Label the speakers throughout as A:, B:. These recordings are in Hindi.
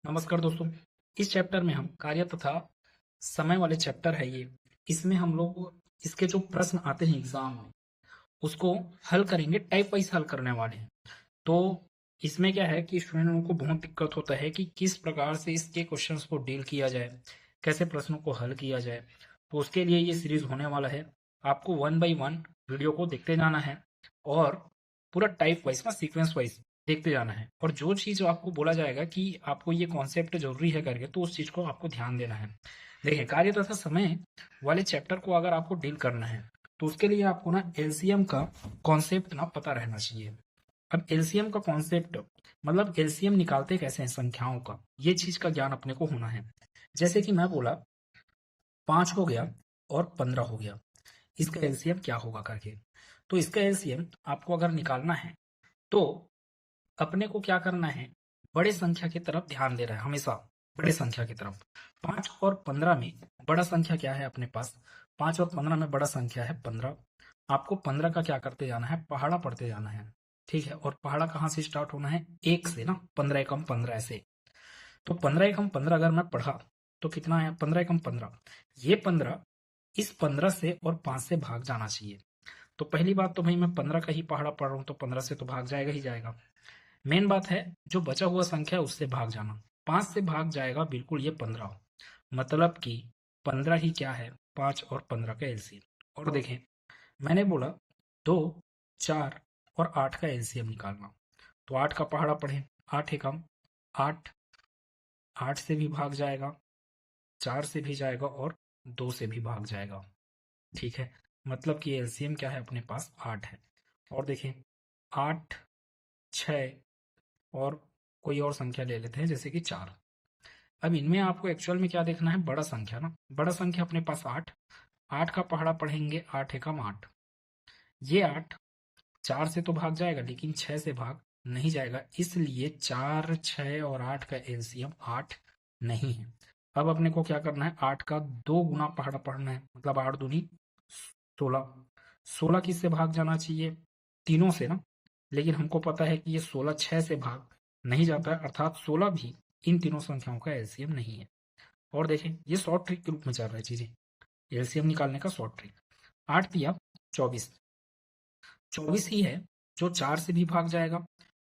A: नमस्कार दोस्तों। इस चैप्टर में हम कार्य तथा समय वाले चैप्टर है ये। इसमें हम लोग इसके जो प्रश्न आते हैं एग्जाम में उसको हल करेंगे, टाइप वाइज हल करने वाले हैं। तो इसमें क्या है कि स्टूडेंटों को बहुत दिक्कत होता है कि किस प्रकार से इसके क्वेश्चंस को डील किया जाए, कैसे प्रश्नों को हल किया जाए। तो उसके लिए ये सीरीज होने वाला है। आपको वन बाई वन वीडियो को देखते जाना है और पूरा टाइप वाइज ना सीक्वेंस वाइज देखते जाना है। और जो चीज आपको बोला जाएगा कि आपको ये कॉन्सेप्ट जरूरी है करके, तो उस चीज को आपको ध्यान देना है। देखिए, कार्य तथा समय वाले चैप्टर को अगर आपको डील करना है तो उसके लिए आपको ना एलसीएम का कॉन्सेप्ट ना पता रहना चाहिए। अब एलसीएम का कॉन्सेप्ट मतलब एलसीएम निकालते कैसे हैं संख्याओं का, ये चीज का ज्ञान अपने को होना है। जैसे कि मैं बोला 5 हो गया और 15 हो गया, इसका एलसीएम क्या होगा करके। तो इसका एलसीएम आपको अगर निकालना है तो अपने को क्या करना है, बड़े संख्या की तरफ ध्यान दे रहा है हमेशा, बड़े संख्या की तरफ। 5 और 15 में बड़ा संख्या क्या है अपने पास, 5 और 15 में बड़ा संख्या है 15। आपको 15 का क्या करते जाना है, पहाड़ा पढ़ते जाना है। ठीक है, और पहाड़ा कहाँ से स्टार्ट होना है, एक से ना, 15 एकम 15 ऐसे। तो 15 एकम 15 अगर मैं पढ़ा तो कितना है, 15 एकम 15। ये 15 इस 15 से और 5 से भाग जाना चाहिए। तो पहली बात तो भाई मैं 15 का ही पहाड़ा पढ़ रहा हूँ तो 15 से तो भाग जाएगा ही जाएगा। मेन बात है जो बचा हुआ संख्या है उससे भाग जाना। 5 से भाग जाएगा बिल्कुल ये 15, मतलब कि 15 ही क्या है, 5 और 15 का एलसीएम। और देखें, मैंने बोला 2, 4 और 8 का एलसीएम निकालना। तो 8 का पहाड़ा पढ़े, 8 एकम 8, 8 से भी भाग जाएगा, 4 से भी जाएगा और 2 से भी भाग जाएगा। ठीक है, मतलब कि एलसीएम क्या है अपने पास, 8 है। और देखें 8, 6 और कोई और संख्या ले लेते हैं जैसे कि 4। अब इनमें आपको एक्चुअल में क्या देखना है, बड़ा संख्या ना। बड़ा संख्या अपने पास 8, 8 का पहाड़ा पढ़ेंगे, 8 एकम 8। ये 8 4 से तो भाग जाएगा लेकिन 6 से भाग नहीं जाएगा, इसलिए 4, 6 और 8 का एलसीएम 8 नहीं है। अब अपने को क्या करना है, 8 का 2 गुना पहाड़ा पढ़ना है, मतलब 8 दूनी 16। 16 किससे भाग जाना चाहिए, तीनों से ना। लेकिन हमको पता है कि ये 16 6 से भाग नहीं जाता है, अर्थात 16 भी इन तीनों संख्याओं का एलसीएम नहीं है। और देखें ये शॉर्ट ट्रिक के रूप में चल रहा है चीजें, एलसीएम निकालने का शॉर्ट ट्रिक। 8 दिया 24, 24 ही है जो 4 से भी भाग जाएगा,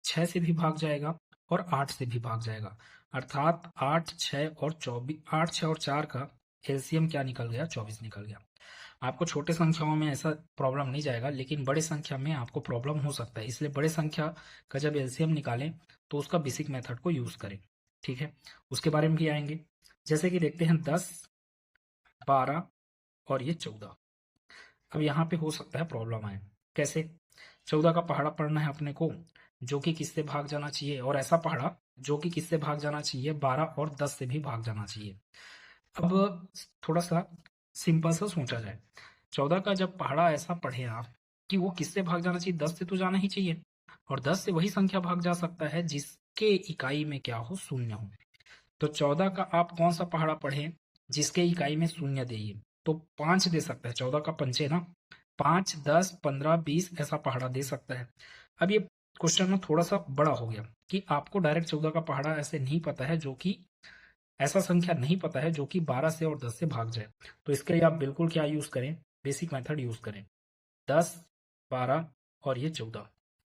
A: 6 से भी भाग जाएगा और 8 से भी भाग जाएगा। अर्थात 8, 6 और 24, 8, 6 और 4 का एलसीएम क्या निकल गया, 24 निकल गया। आपको छोटे संख्याओं में ऐसा प्रॉब्लम नहीं जाएगा, लेकिन बड़े संख्या में आपको प्रॉब्लम हो सकता है। इसलिए बड़े संख्या का जब एलसीएम निकालें तो उसका बेसिक मेथड को यूज करें। ठीक है, उसके बारे में भी आएंगे। जैसे कि देखते हैं 10, 12 और ये 14। अब यहाँ पे हो सकता है प्रॉब्लम आए, कैसे। 14 का पहाड़ा पढ़ना है अपने को, जो कि किससे भाग जाना चाहिए, और ऐसा पहाड़ा जो कि किससे भाग जाना चाहिए, 12 और 10 से भी भाग जाना चाहिए। अब थोड़ा सा सिंपल सा सोचा जाए, 14 का जब पहाड़ा ऐसा पढ़े आप कि वो किससे भाग जाना चाहिए, 10 से तो जाना ही चाहिए। और 10 से वही संख्या भाग जा सकता है जिसके इकाई में क्या हो, शून्य हो। तो 14 का आप कौन सा पहाड़ा पढ़े जिसके इकाई में शून्य दे, तो 5 दे सकता है। 14 का पंचे ना, 5, 10, 15, 20 ऐसा पहाड़ा दे सकता है। अब ये क्वेश्चन ना थोड़ा सा बड़ा हो गया कि आपको डायरेक्ट 14 का पहाड़ा ऐसे नहीं पता है, जो कि ऐसा संख्या नहीं पता है जो कि 12 से और 10 से भाग जाए। तो इसके लिए आप बिल्कुल क्या यूज करें, बेसिक मेथड यूज करें। 10, 12 और ये 14।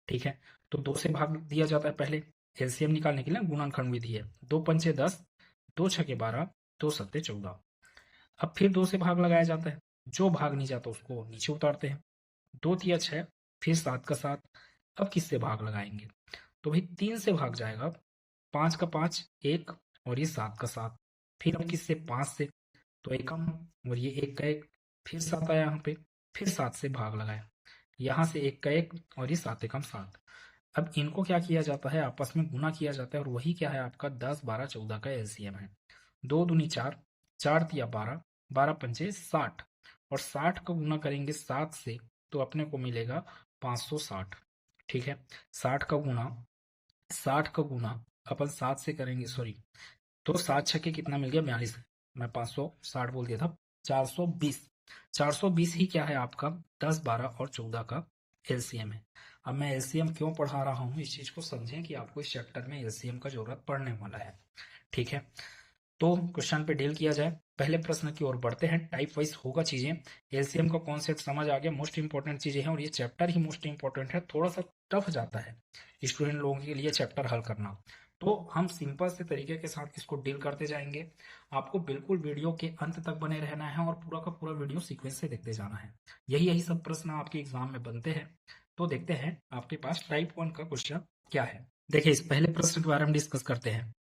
A: ठीक है, तो 2 से भाग दिया जाता है पहले, एलसीएम निकालने के लिए गुणनखंड विधि है। 2 पंचे 10, 2 छके 12, 2 सत्ते 14। अब फिर 2 से भाग लगाया जाता है, जो भाग नहीं जाता उसको नीचे उतारते हैं। 2 तिया 6, फिर 7 का 7। अब किससे भाग लगाएंगे, तो भाई 3 से भाग जाएगा, 5 का 5 1 और ये 7 का 7। फिर अब किससे, 5 से, तो एकम और ये 1 का 1, फिर 7 आया यहाँ पे, फिर 7 से भाग लगाया, यहाँ से 1 का 1 और ये 7 एकम 7। अब इनको क्या किया जाता है, आपस में गुना किया जाता है, और वही क्या है आपका 10, 12, 14 का एलसीएम है। 2 दूनी 4, 4 तिया 12, 12 पंचे 60, और 60 का गुना करेंगे 7 से तो अपने को मिलेगा 560। ठीक है, 60 का गुना, 60 का गुना अपन 7 से करेंगे, सॉरी, तो 7 छक्के कितना मिल गया, 42। मैं 560 बोल दिया था, 420। 420 ही क्या है आपका 10, 12 और 14 का एलसीएम है। अब मैं एलसीएम क्यों पढ़ा रहा हूँ, इस चीज को समझें कि आपको इस चैप्टर में एलसीएम का जरूरत पड़ने वाला है। ठीक है, तो क्वेश्चन पे डील किया जाए। पहले प्रश्न की ओर बढ़ते हैं। टाइप वाइज होगा चीजें। एलसीएम का कॉन्सेप्ट समझ आ गया, मोस्ट इंपॉर्टेंट चीजें हैं और ये चैप्टर ही मोस्ट इंपॉर्टेंट है। थोड़ा सा टफ जाता है स्टूडेंट लोगों के लिए चैप्टर हल करना, तो हम सिंपल से तरीके के साथ इसको डील करते जाएंगे। आपको बिल्कुल वीडियो के अंत तक बने रहना है और पूरा का पूरा वीडियो सीक्वेंस से देखते जाना है। यही सब प्रश्न आपके एग्जाम में बनते हैं। तो देखते हैं आपके पास टाइप 1 का क्वेश्चन क्या है। देखिए, इस पहले प्रश्न के बारे में डिस्कस करते हैं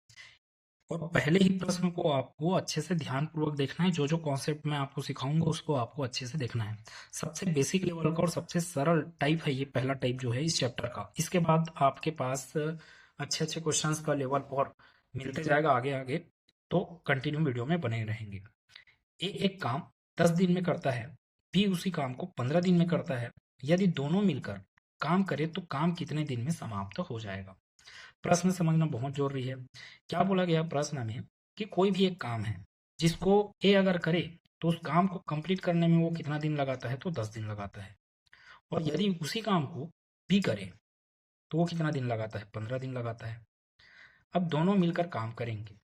A: और पहले ही प्रश्न को आपको अच्छे से ध्यानपूर्वक देखना है। जो जो कॉन्सेप्ट मैं आपको सिखाऊंगा उसको आपको अच्छे से देखना है। सबसे बेसिक लेवल का और सबसे सरल टाइप है ये पहला टाइप जो है इस चैप्टर का। इसके बाद आपके पास अच्छे अच्छे क्वेश्चंस का लेवल और मिलते जाएगा आगे आगे, तो कंटिन्यू वीडियो में बने रहेंगे। ए एक काम 10 दिन में करता है, बी उसी काम को 15 दिन में करता है। यदि दोनों मिलकर काम करे तो काम कितने दिन में समाप्त हो जाएगा। प्रश्न समझना बहुत जरूरी है। क्या बोला गया प्रश्न में कि कोई भी एक काम है जिसको ए अगर करे तो उस काम को कंप्लीट करने में वो कितना दिन लगाता है, तो 10 दिन लगाता है। और यदि उसी काम को बी करे तो वो कितना दिन लगाता है, 15 दिन लगाता है। अब दोनों मिलकर काम करेंगे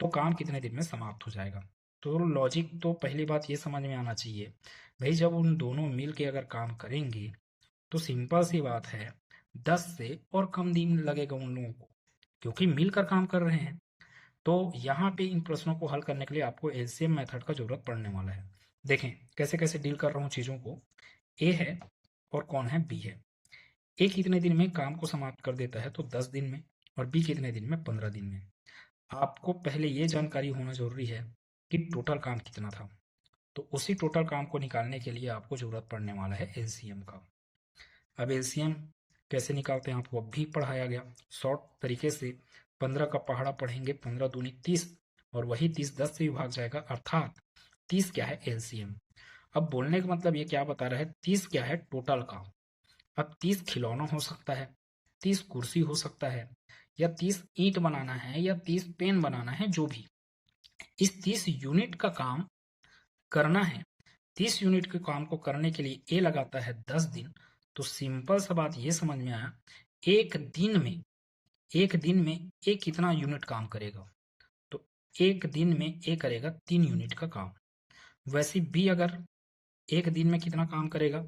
A: तो काम कितने दिन में समाप्त हो जाएगा। तो लॉजिक तो पहली बात ये समझ में आना चाहिए भाई, जब उन दोनों मिल के अगर काम करेंगे तो सिंपल सी बात है 10 से और कम दिन लगेगा उन लोगों को, क्योंकि मिलकर काम कर रहे हैं। तो यहाँ पे इन प्रश्नों को हल करने के लिए आपको एलसीएम मेथड का जरूरत पड़ने वाला है। देखें कैसे कैसे डील कर रहा हूँ चीजों को। ए है और कौन है, बी है। ए कितने दिन में काम को समाप्त कर देता है, तो 10 दिन में, और बी कितने दिन में, 15 दिन में। आपको पहले ये जानकारी होना जरूरी है कि टोटल काम कितना था, तो उसी टोटल काम को निकालने के लिए आपको जरूरत पड़ने वाला है एलसीएम का। अब एलसीएम कैसे निकालते हैं आपको अब भी पढ़ाया गया शॉर्ट तरीके से। 15 का पहाड़ा पढ़ेंगे, 15 दूनी 30, और वही 30 10 से विभाग जाएगा, अर्थात 30 क्या है, एलसीएम। अब बोलने का मतलब ये क्या बता रहा है, 30 क्या है, टोटल काम। अब 30 खिलौना हो सकता है, 30 कुर्सी हो सकता है, या 30 ईंट बनाना है, या 30 पेन बनाना है, जो भी इस 30 यूनिट का काम करना है। 30 यूनिट के काम को करने के लिए ए लगाता है 10 दिन। तो सिंपल सा बात ये समझ में आया, एक दिन में ए कितना यूनिट काम करेगा, तो एक दिन में ए करेगा 3 यूनिट का काम। वैसे बी अगर एक दिन में कितना काम करेगा,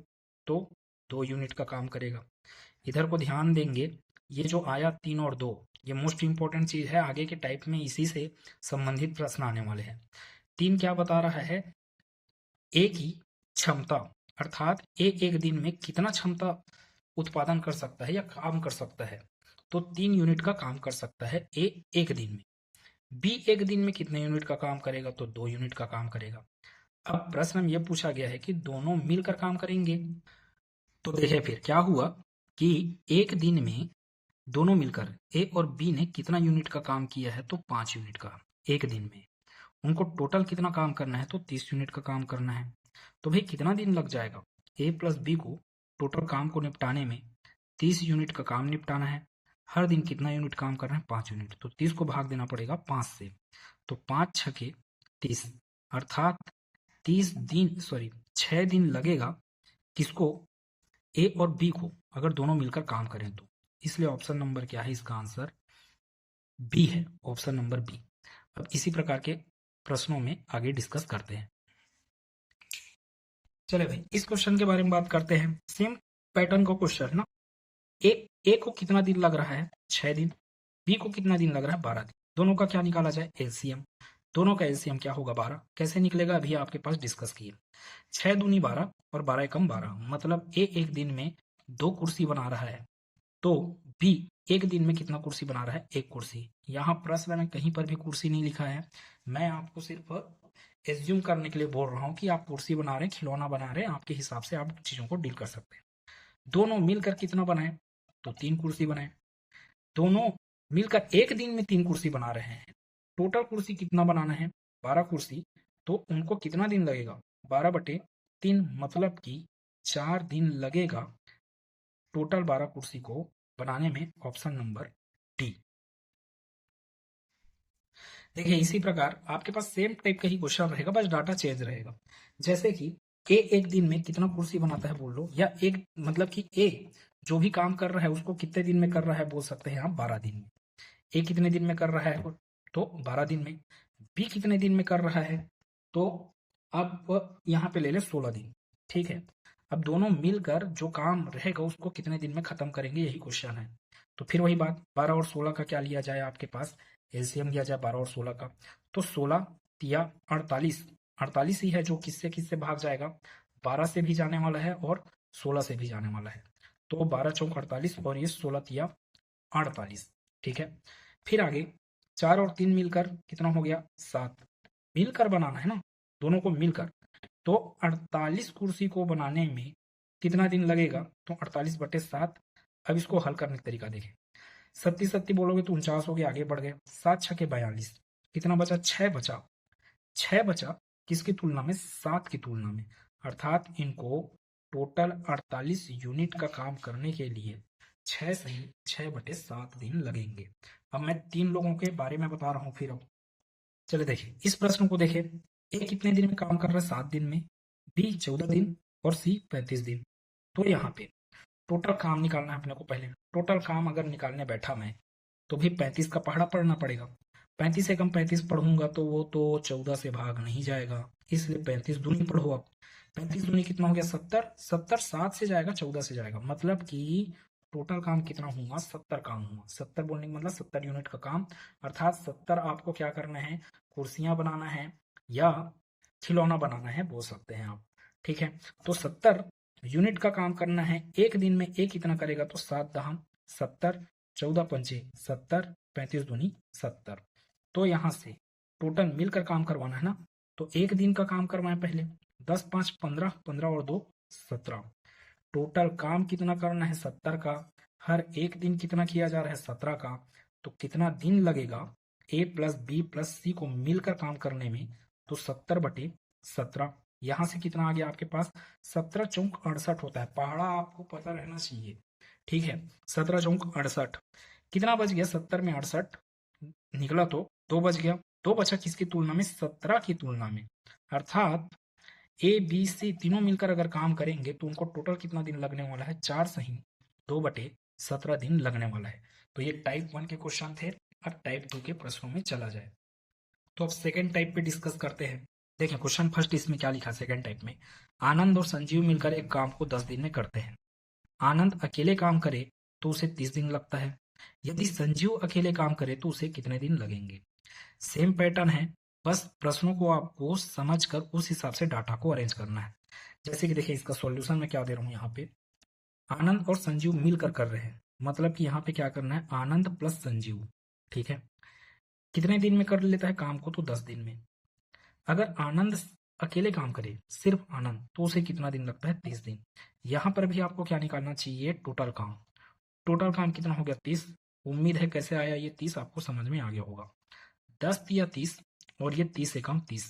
A: तो 2 यूनिट का काम करेगा। इधर को ध्यान देंगे, ये जो आया 3 और 2, ये मोस्ट इंपॉर्टेंट चीज है। आगे के टाइप में इसी से संबंधित प्रश्न आने वाले हैं। 3 क्या बता रहा है, ए की क्षमता, अर्थात ए एक दिन में कितना क्षमता उत्पादन कर सकता है या काम कर सकता है, तो 3 यूनिट का काम कर सकता है ए एक दिन में। बी एक दिन में कितने यूनिट का काम करेगा, तो 2 यूनिट का काम करेगा। अब प्रश्न में यह पूछा गया है कि दोनों मिलकर काम करेंगे, तो देखिए फिर क्या हुआ कि एक दिन में दोनों मिलकर ए और बी ने कितना यूनिट का काम किया है, तो 5 यूनिट का एक दिन में। उनको टोटल कितना काम करना है, तो 30 यूनिट का काम करना है। तो भाई कितना दिन लग जाएगा, ए प्लस बी को टोटल काम को निपटाने में 30 यूनिट का काम निपटाना है। हर दिन कितना यूनिट काम करना है, 5 यूनिट। तो 30 को भाग देना पड़ेगा 5 से, तो 5 छके 30, अर्थात 6 दिन लगेगा किसको, ए और बी को, अगर दोनों मिलकर काम करें तो। इसलिए ऑप्शन नंबर क्या है, इसका आंसर बी है, ऑप्शन नंबर बी। अब इसी प्रकार के प्रश्नों में आगे डिस्कस करते हैं। चले भाई इस क्वेश्चन के बारे में बात करते हैं। सेम पैटर्न का क्वेश्चन ना, ए को कितना दिन लग रहा है, 6 दिन, बी को कितना दिन लग रहा है, 12 दिन। दोनों का क्या निकाला जाए, एलसीएम। दोनों का एलसीएम क्या होगा, 12। कैसे निकलेगा अभी आपके पास डिस्कस किए। 6 दूनी 12 और 12 एकम 12, मतलब ए एक दिन में 2 कुर्सी बना रहा है, तो बी एक दिन में कितना कुर्सी बना रहा है, 1 कुर्सी। यहाँ प्रश्न में कहीं पर भी कुर्सी नहीं लिखा है, मैं आपको सिर्फ एज्यूम करने के लिए बोल रहा हूँ कि आप कुर्सी बना रहे हैं, खिलौना बना रहे हैं, आपके हिसाब से आप चीजों को डील कर सकते हैं। दोनों मिलकर कितना बनाए, तो 3 कुर्सी बनाए। दोनों मिलकर एक दिन में 3 कुर्सी बना रहे हैं, टोटल कुर्सी कितना बनाना है, 12 कुर्सी। तो उनको कितना दिन लगेगा, 12/3, मतलब कि 4 दिन लगेगा टोटल 12 कुर्सी को बनाने में, ऑप्शन नंबर डी। देखिए इसी प्रकार आपके पास सेम टाइप का ही क्वेश्चन रहेगा, बस डाटा चेंज रहेगा। जैसे कि ए एक दिन में कितना कुर्सी बनाता है बोल लो, या एक मतलब कि ए जो भी काम कर रहा है उसको कितने दिन में कर रहा है बोल सकते हैं आप, 12 दिन में। ए कितने दिन में कर रहा है, तो 12 दिन में। बी कितने दिन में कर रहा है, तो अब यहाँ पे ले ले 16 दिन। ठीक है, अब दोनों मिलकर जो काम रहेगा उसको कितने दिन में खत्म करेंगे, यही क्वेश्चन है। तो फिर वही बात, 12 और 16 का क्या लिया जाए, आपके पास एलसीएम लिया जाए 12 और 16 का। तो 16 तिया 48, 48 ही है जो किससे किससे भाग जाएगा, 12 से भी जाने वाला है और 16 से भी जाने वाला है। तो 12 चौक 48 और ये 16 तिया 48। ठीक है, फिर आगे 4 और 3 मिलकर कितना हो गया, 7। मिलकर बनाना है ना, दोनों को मिलकर। तो 48 कुर्सी को बनाने में कितना दिन लगेगा, तो 48/7। अब इसको हल करने का तरीका देखें। 37 बोलोगे तो 49 हो गए, आगे बढ़ गए। 7 छके 42, कितना बचा, 6 बचा। 6 बचा किसकी तुलना में, 7 की तुलना में। अर्थात इनको टोटल 48 यूनिट का काम करने के लिए 6 सही 6/7 दिन लगेंगे। अब मैं 3 लोगों के बारे में बता रहा हूं फिर। अब चले देखिए इस प्रश्न को देखें। ए कितने दिन में काम कर रहा है, 7 दिन में। बी 14 दिन और सी 35 दिन। तो यहाँ पे टोटल काम निकालना है अपने को। पहले टोटल काम अगर निकालने बैठा मैं, तो भी 35 का पहाड़ा पढ़ना पड़ेगा। 35 से कम 35 पढ़ूंगा तो वो तो 14 से भाग नहीं जाएगा, इसलिए 35 दूनी पढ़ो। अब 35 दूनी कितना हो गया, 70। 70 7 से जाएगा, 14 से जाएगा, मतलब कि टोटल काम कितना होगा, 70 काम होगा। 70 बोलने का मतलब 70 यूनिट का काम। अर्थात 70 आपको क्या करना है, कुर्सियां बनाना है या खिलौना बनाना है, बोल सकते हैं आप। ठीक है, तो 70 यूनिट का काम करना है एक दिन में। एक कितना करेगा, तो 7 दहम 70, 14 पंचे 70, 35 दूनी 70। तो यहां से टोटल मिलकर काम करवाना है ना, तो एक दिन का काम करवाएं पहले। 10 5 15, 15 और 2 17। टोटल काम कितना करना है, 70 का। हर एक दिन कितना किया जा रहा है, 17 का। तो कितना दिन लगेगा ए प्लस बी प्लस सी को मिलकर काम करने में, तो 70/17। यहां से कितना आ गया आपके पास, 17 चौक 68 होता है। पहाड़ा आपको पता रहना चाहिए। ठीक है, 17 चौक 68, कितना बच गया, 70 में 68 निकला तो 2 बच गया। 2 बचा किसकी तुलना में, 17 की तुलना में। अर्थात ए बी सी तीनों मिलकर अगर काम करेंगे तो उनको टोटल कितना दिन लगने वाला है, 4 सही 2/17 दिन लगने वाला है। तो ये टाइप 1 के क्वेश्चन थे। अब टाइप 2 के प्रश्नों में चला जाए। तो अब सेकेंड टाइप पे डिस्कस करते हैं। देखिए क्वेश्चन फर्स्ट इसमें क्या लिखा, सेकेंड टाइप में आनंद और संजीव मिलकर एक काम को 10 दिन में करते हैं। आनंद अकेले काम करे तो उसे 30 दिन लगता है। यदि संजीव अकेले काम करे तो उसे कितने दिन लगेंगे। सेम पैटर्न है, बस प्रश्नों को आपको समझकर उस हिसाब से डाटा को अरेंज करना है। जैसे कि देखिए इसका सॉल्यूशन मैं क्या दे रहा हूं, यहाँ पे आनंद और संजीव मिलकर कर रहे हैं, मतलब कि यहाँ पे क्या करना है, आनंद प्लस संजीव। ठीक है, कितने दिन में कर लेता है काम को, तो 10 दिन में। अगर आनंद अकेले काम करे, सिर्फ आनंद, तो उसे कितना दिन लगता है, 30 दिन। यहां पर भी आपको क्या निकालना चाहिए, टोटल काम। टोटल काम कितना हो गया, 30। उम्मीद है कैसे आया ये 30 आपको समझ में आ गया होगा। 10 या 30 और ये 30 से कम 30।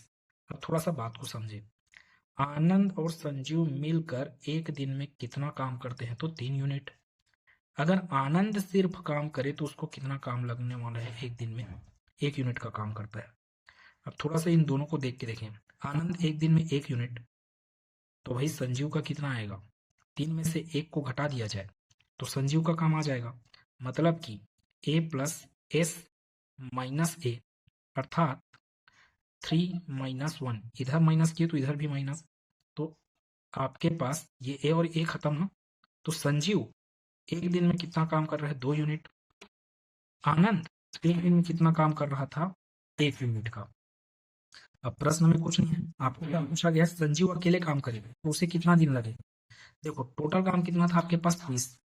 A: अब थोड़ा सा बात को समझे। आनंद और संजीव मिलकर एक दिन में कितना काम करते हैं, तो 3 यूनिट। अगर आनंद सिर्फ काम करे तो उसको कितना काम लगने वाला है, एक दिन में 1 यूनिट का काम करता है। अब थोड़ा सा इन दोनों को देख के देखें। आनंद एक दिन में 1 यूनिट, तो भाई संजीव का कितना आएगा, 3 में से 1 को घटा दिया जाए तो संजीव का काम आ जाएगा। मतलब कि ए प्लस एस माइनस ए, अर्थात 3 - 1, इधर माइनस किए तो इधर भी माइनस। तो आपके पास ये ए और ए खत्म ना, तो संजीव एक दिन में कितना काम कर रहा है, 2 यूनिट। आनंद एक दिन में कितना काम कर रहा था, 1 यूनिट का। अब प्रश्न में कुछ नहीं है, आपको क्या पूछा गया, संजीव अकेले काम करेगा तो उसे कितना दिन लगेगा। देखो टोटल काम कितना था आपके पास, 30।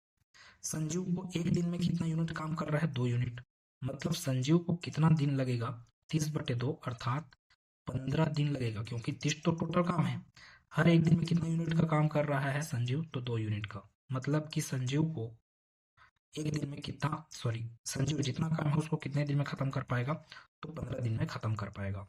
A: संजीव को एक दिन में कितना यूनिट काम कर रहा है, 2 यूनिट। मतलब संजीव को कितना दिन लगेगा, 30/2, अर्थात 15 दिन लगेगा, क्योंकि 30 तो टोटल काम है। हर एक दिन में कितना यूनिट का काम कर रहा है संजीव, तो 2 यूनिट का। मतलब कि संजीव को एक दिन में कितना, सॉरी, संजीव जितना काम है उसको कितने दिन में खत्म कर पाएगा, तो 15 दिन में खत्म कर पाएगा।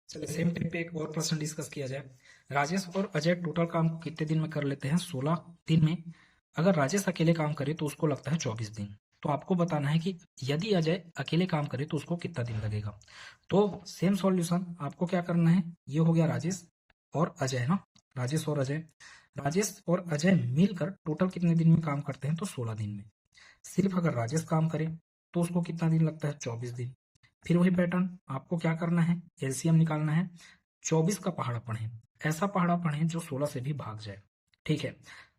A: चलिए सेम टाइप पे एक और प्रश्न डिस्कस किया जाए। राजेश और अजय टोटल काम को कितने दिन में कर लेते हैं, 16 दिन में। अगर राजेश अकेले काम करे तो उसको लगता है 24 दिन। तो आपको बताना है कि यदि अजय अकेले काम करे तो उसको कितना दिन लगेगा। तो सेम सॉल्यूशन आपको क्या करना है, ये हो गया राजेश और अजय ना, राजेश और अजय। राजेश और अजय मिलकर टोटल कितने दिन में काम करते हैं, तो 16 दिन में। सिर्फ अगर राजेश काम करे तो उसको कितना दिन लगता है, 24 दिन। फिर वही पैटर्न, आपको क्या करना है, एलसीएम निकालना है। 24 का पहाड़ा पढ़े, ऐसा पहाड़ा पढ़े जो 16 से भी भाग जाए। ठीक है,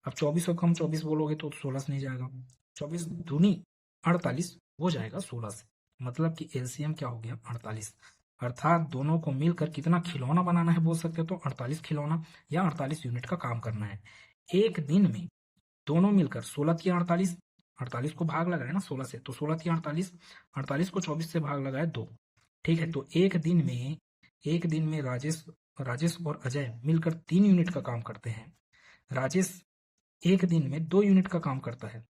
A: अब 24 को कम 24 बोलोगे तो 16 से नहीं जाएगा, 24 दूनी 48 हो जाएगा 16 से। मतलब कि एलसीएम क्या हो गया, 48। अर्थात दोनों को मिलकर कितना खिलौना बनाना है बोल सकते हो तो 48 खिलौना या 48 यूनिट का काम करना है एक दिन में। दोनों मिलकर 16 या 48, 48 को भाग लगाए ना 16 से, तो 16 या 48, 48 को 24 से भाग लगाए 2। ठीक है, तो एक दिन में राजेश और अजय मिलकर 3 यूनिट का काम करते हैं। राजेश एक दिन में 2 यूनिट का काम करता है,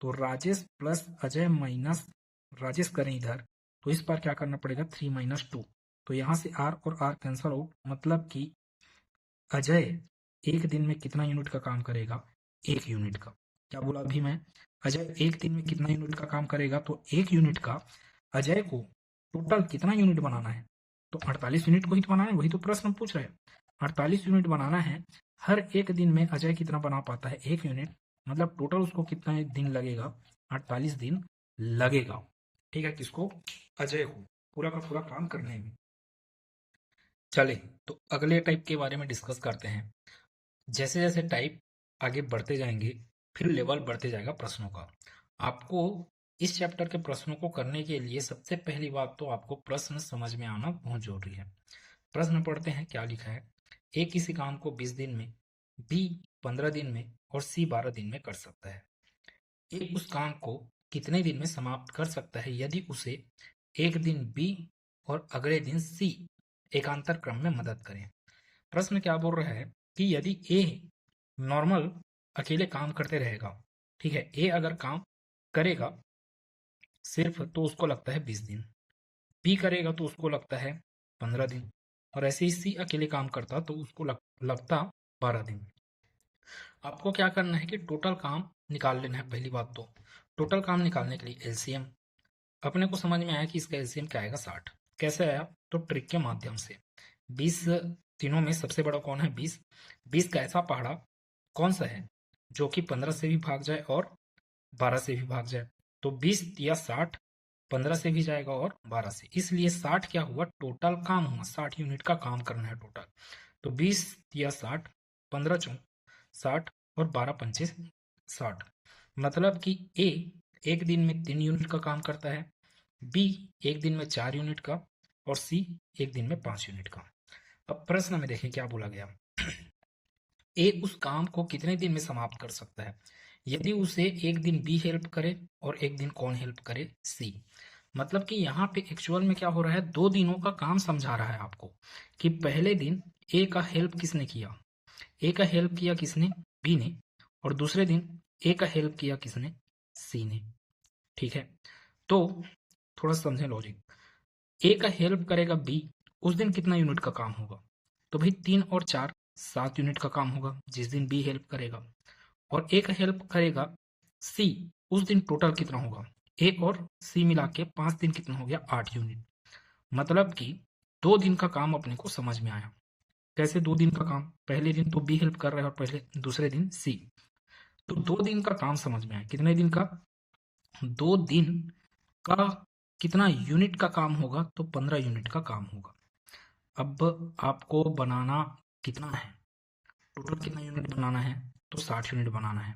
A: तो राजेश प्लस अजय माइनस राजेश करें इधर, तो इस बार क्या करना पड़ेगा, 3 - 2। तो यहां से आर और आर कैंसल आउट, मतलब कि अजय एक दिन में कितना यूनिट का काम करेगा, 1 यूनिट का। क्या बोला अभी मैं, अजय एक दिन में कितना यूनिट का काम करेगा, तो 1 यूनिट का। अजय को टोटल कितना यूनिट बनाना है, तो 48 यूनिट को ही तो बनाना है, वही तो प्रश्न पूछ रहे हैं। 48 यूनिट बनाना है, हर एक दिन में अजय कितना बना पाता है, 1 यूनिट, मतलब टोटल उसको कितना दिन लगेगा, 48 दिन लगेगा। ठीक है, किसको, अजय को पूरा का पूरा काम करने में। चले तो अगले टाइप के बारे में डिस्कस करते हैं। जैसे जैसे टाइप आगे बढ़ते जाएंगे फिर लेवल बढ़ते जाएगा प्रश्नों का। आपको इस चैप्टर के प्रश्नों को करने के लिए सबसे पहली बात तो आपको प्रश्न समझ में आना बहुत जरूरी है। प्रश्न पढ़ते हैं, क्या लिखा है, ए किसी काम को 20 दिन में, बी 15 दिन में और सी 12 दिन में कर सकता है। ए उस काम को कितने दिन में समाप्त कर सकता है यदि उसे एक दिन बी और अगले दिन सी एकांतर क्रम में मदद करें। प्रश्न क्या बोल रहा है कि यदि ए नॉर्मल अकेले काम करते रहेगा, ठीक है, ए अगर काम करेगा सिर्फ तो उसको लगता है 20 दिन, बी करेगा तो उसको लगता है 15 दिन, और ऐसे ही सी अकेले काम करता तो उसको लगता 12 दिन। आपको क्या करना है कि टोटल काम निकाल लेना है। पहली बात तो टोटल काम निकालने के लिए एलसीएम, अपने को समझ में आया कि इसका एलसीएम क्या आएगा, 60। कैसे आया, तो ट्रिक के माध्यम से। 20 तीनों में सबसे बड़ा कौन है, 20। 20 का ऐसा पहाड़ा कौन सा है जो कि 15 से भी भाग जाए और 12 से भी भाग जाए, तो 20 या 60 15 से भी जाएगा और 12 से, इसलिए 60 क्या हुआ, टोटल काम हुआ, 60 यूनिट का काम करना है टोटल। तो 20 या 60, 15 चौक 60 और 12 पंचे 60, मतलब कि ए एक दिन में 3 यूनिट का काम करता है, बी एक दिन में 4 यूनिट का और सी एक दिन में 5 यूनिट का। अब प्रश्न में देखें क्या बोला गया, ए उस काम को कितने दिन में समाप्त कर सकता है यदि उसे एक दिन बी हेल्प करे और एक दिन कौन हेल्प करे, सी। मतलब कि यहाँ पे एक्चुअल में क्या हो रहा है, 2 दिनों का काम समझा रहा है आपको कि पहले दिन ए का हेल्प किसने किया, ए का हेल्प किया किसने, बी ने, और दूसरे दिन ए का हेल्प किया किसने, सी ने। ठीक है, तो थोड़ा समझें लॉजिक। ए का हेल्प करेगा बी, उस दिन कितना यूनिट का काम होगा, तो भाई 3 और 4 7 यूनिट का काम होगा जिस दिन बी हेल्प करेगा, और ए का हेल्प करेगा सी, उस दिन टोटल कितना होगा, ए और सी मिला के 5 दिन कितना हो गया, 8 यूनिट। मतलब कि 2 दिन का काम अपने को समझ में आया। कैसे 2 दिन का काम, पहले दिन तो बी हेल्प कर रहा है और पहले दूसरे दिन सी, तो 2 दिन का काम समझ में आया। कितने दिन का, 2 दिन का कितना यूनिट का काम होगा, तो 15 यूनिट का काम होगा। अब आपको बनाना कितना है, टोटल कितना यूनिट बनाना है, तो 60 यूनिट बनाना है।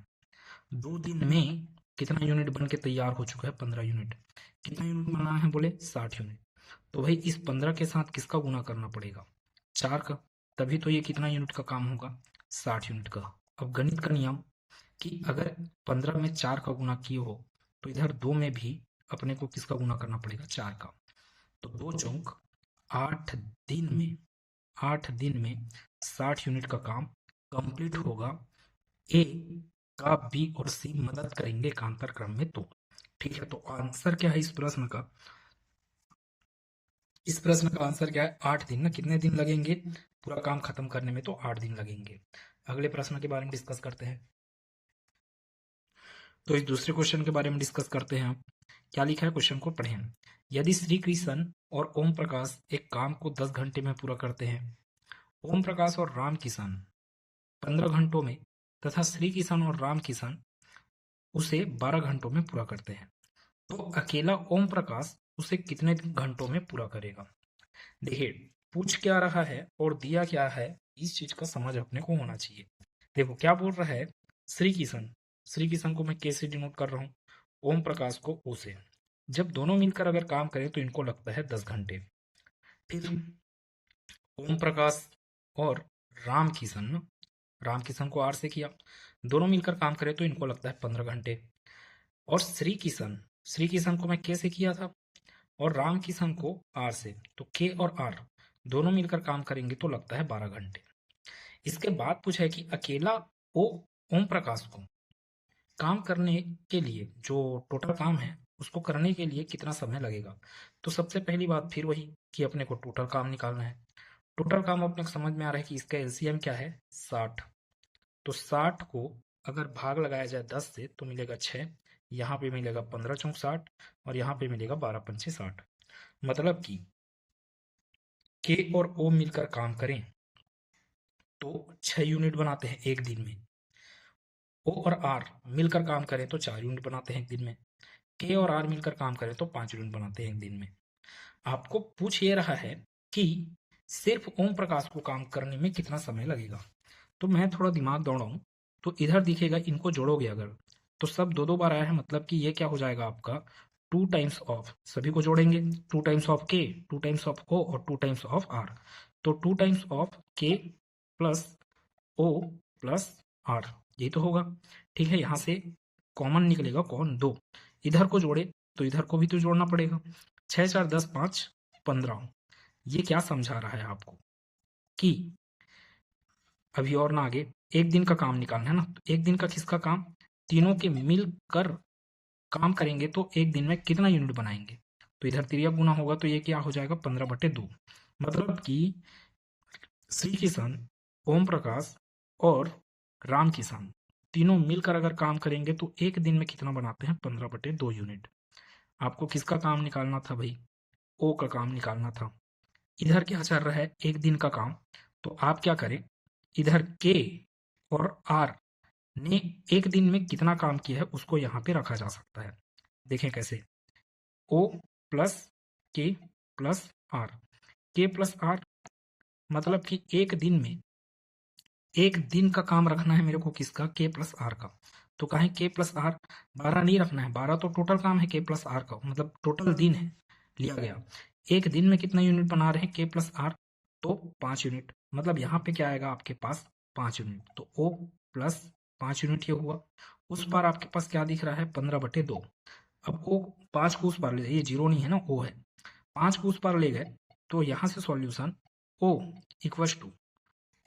A: 2 दिन में कितना यूनिट बन के तैयार हो चुका है, 15 यूनिट। कितना यूनिट बनाना है बोले, 60 यूनिट। तो भाई इस 15 के साथ किसका गुना करना पड़ेगा, 4 का, तभी तो ये कितना यूनिट का काम होगा, 60 यूनिट का। अब गणित का नियम कि अगर 15 में 4 का गुना किए हो तो इधर 2 में भी अपने को किसका गुना करना पड़ेगा, 4 का। तो 2 चौक 8 दिन में 60 यूनिट का काम कंप्लीट होगा। ए का बी और सी मदद करेंगे एकांतर क्रम में, तो ठीक है, तो आंसर क्या है इस प्रश्न का, आंसर क्या है, 8 दिन ना, कितने दिन लगेंगे पूरा काम खत्म करने में, तो 8 दिन लगेंगे। अगले प्रश्न के बारे में डिस्कस करते हैं। तो इस दूसरे क्वेश्चन के बारे में डिस्कस करते हैं। क्या लिखा है, क्वेश्चन को पढ़ें। यदि श्री कृष्ण और ओम प्रकाश एक काम को 10 घंटे में पूरा करते हैं, ओम प्रकाश और राम किशन 15 घंटों में, तथा श्री किशन और राम किशन उसे 12 घंटों में पूरा करते हैं, तो अकेला ओम प्रकाश उसे कितने घंटों में पूरा करेगा। देखिए पूछ क्या रहा है और दिया क्या है, इस चीज का समझ अपने को होना चाहिए। देखो क्या बोल रहा है, श्री किशन, श्री किशन को मैं कैसे डिनोट कर रहा हूँ, ओम प्रकाश को ओ से। जब दोनों मिलकर अगर काम करें तो इनको लगता है 10 घंटे। फिर ओम प्रकाश और राम किशन ना, राम किशन को आर से किया, दोनों मिलकर काम करें तो इनको लगता है 15 घंटे। और श्री किशन, श्री किशन को मैं के से किया था और राम किशन को आर से, तो के और आर दोनों मिलकर काम करेंगे तो लगता है 12 घंटे। इसके बाद पूछा है कि अकेला ओ ओम प्रकाश को काम करने के लिए, जो टोटल काम है उसको करने के लिए कितना समय लगेगा। तो सबसे पहली बात फिर वही कि अपने को टोटल काम निकालना है। टोटल काम अपने को समझ में आ रहा है कि इसका एलसीएम क्या है 60। तो 60 को अगर भाग लगाया जाए 10 से तो मिलेगा 6, यहाँ पे मिलेगा 15 चौक 60 और यहाँ पे मिलेगा 12 पंचे 60। मतलब कि के और ओ मिलकर काम करें तो 6 यूनिट बनाते हैं एक दिन में। ओ और आर मिलकर काम करें तो 4 यूनिट बनाते हैं एक दिन में। के और आर मिलकर काम करें तो 5 यूनिट बनाते हैं एक दिन में। आपको पूछ ये रहा है कि सिर्फ ओम प्रकाश को काम करने में कितना समय लगेगा। तो मैं थोड़ा दिमाग दौड़ाऊं तो इधर दिखेगा, इनको जोड़ोगे अगर तो सब दो दो बार आया है, मतलब कि ये क्या हो जाएगा आपका 2 टाइम्स ऑफ, सभी को जोड़ेंगे 2 टाइम्स ऑफ के, 2 टाइम्स ऑफ ओ और 2 टाइम्स ऑफ आर। तो 2 times of K plus O plus R, यही तो होगा। ठीक है, यहां से कॉमन निकलेगा कौन, 2, इधर को जोड़े तो इधर को भी तो जोड़ना पड़ेगा। 6 4 10 5 15। ये क्या समझा रहा है आपको कि अभी और ना आगे एक दिन का काम निकालना है ना, तो एक दिन का किसका काम, तीनों के मिलकर काम करेंगे तो एक दिन में कितना यूनिट बनाएंगे। तो इधर तिरिया गुना होगा तो ये क्या हो जाएगा 15/2। मतलब कि श्री किशन, ओम प्रकाश और राम किसान तीनों मिलकर अगर काम करेंगे तो एक दिन में कितना बनाते हैं 15/2 यूनिट। आपको किसका काम निकालना था भाई, ओ का काम निकालना था। इधर क्या चल रहा है एक दिन का काम, तो आप क्या करें, इधर के और आर ने एक दिन में कितना काम किया है उसको यहाँ पे रखा जा सकता है। देखें कैसे, ओ प्लस के प्लस आर, के प्लस आर मतलब कि एक दिन में, एक दिन का काम रखना है मेरे को किसका, के प्लस आर का। तो कहें के प्लस आर, 12 नहीं रखना है, 12 तो टोटल काम है के प्लस आर का, मतलब टोटल दिन है लिया गया। एक दिन में कितना यूनिट बना रहे हैं के प्लस आर, तो 5 यूनिट। मतलब यहाँ पे क्या आएगा आपके पास 5 यूनिट, तो ओ प्लस 5 यूनिट ये हुआ। उस पार आपके पास क्या दिख रहा है 15/2। अब ओ 5 को उस पार ले जाइए, ये जीरो नहीं है ना, ओ है, 5 को उस पार ले गए तो यहाँ से solution O equal to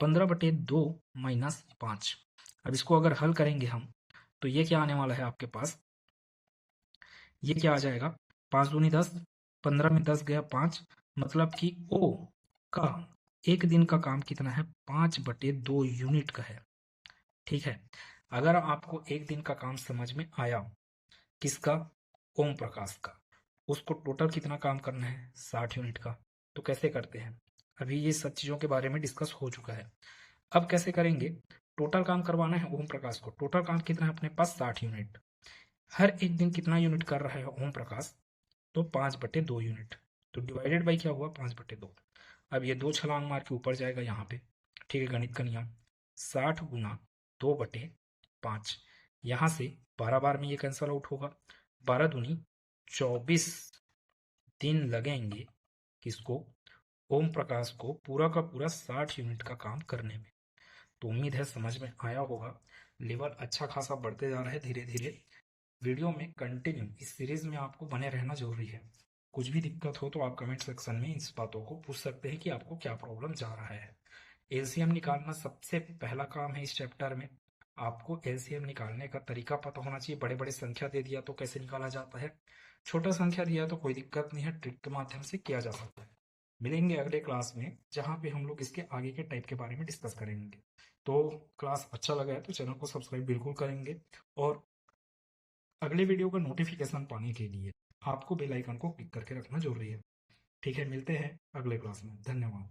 A: 15/2 minus 5। अब इसको अगर हल करेंगे हम तो ये क्या आने वाला है आपके पास, ये क्या आ जाएगा 5 दूनी 10, 15 में 10 गया 5, मतलब कि ओ का एक दिन का काम कितना है 5/2 यूनिट का है। ठीक है, अगर आपको एक दिन का काम समझ में आया किसका, ओम प्रकाश का, उसको टोटल कितना काम करना है 60 यूनिट का, तो कैसे करते हैं, अभी ये सब चीजों के बारे में डिस्कस हो चुका है। अब कैसे करेंगे, टोटल काम करवाना है ओम प्रकाश को, टोटल काम कितना है अपने पास 60 यूनिट, हर एक दिन कितना यूनिट कर रहा है ओम प्रकाश, तो 5/2 यूनिट, तो डिवाइडेड बाई क्या हुआ 5/2। अब ये 2 छलांग मार के ऊपर जाएगा यहाँ पे। ठीक है, गणित का नियम 60 गुना 2/5, यहाँ से 12 बार में ये कैंसल आउट होगा, 12 दूनी 24 दिन लगेंगे किसको, ओम प्रकाश को पूरा का पूरा 60 यूनिट का काम करने में। तो उम्मीद है समझ में आया होगा। लेवल अच्छा खासा बढ़ते जा रहा है धीरे धीरे। वीडियो में कंटिन्यू इस सीरीज में आपको बने रहना जरूरी है। कुछ भी दिक्कत हो तो आप कमेंट सेक्शन में इस बातों को पूछ सकते हैं कि आपको क्या प्रॉब्लम जा रहा है। एलसीएम निकालना सबसे पहला काम है इस चैप्टर में। आपको एलसीएम निकालने का तरीका पता होना चाहिए। बड़े बड़े संख्या दे दिया तो कैसे निकाला जाता है, छोटा संख्या दिया तो कोई दिक्कत नहीं है, ट्रिक के माध्यम से किया जा सकता है। मिलेंगे अगले क्लास में जहाँ पे हम लोग इसके आगे के टाइप के बारे में डिस्कस करेंगे। तो क्लास अच्छा लगा है तो चैनल को सब्सक्राइब बिल्कुल करेंगे, और अगले वीडियो का नोटिफिकेशन पाने के लिए आपको बेल आइकन को क्लिक करके रखना जरूरी है। ठीक है, मिलते हैं अगले क्लास में, धन्यवाद।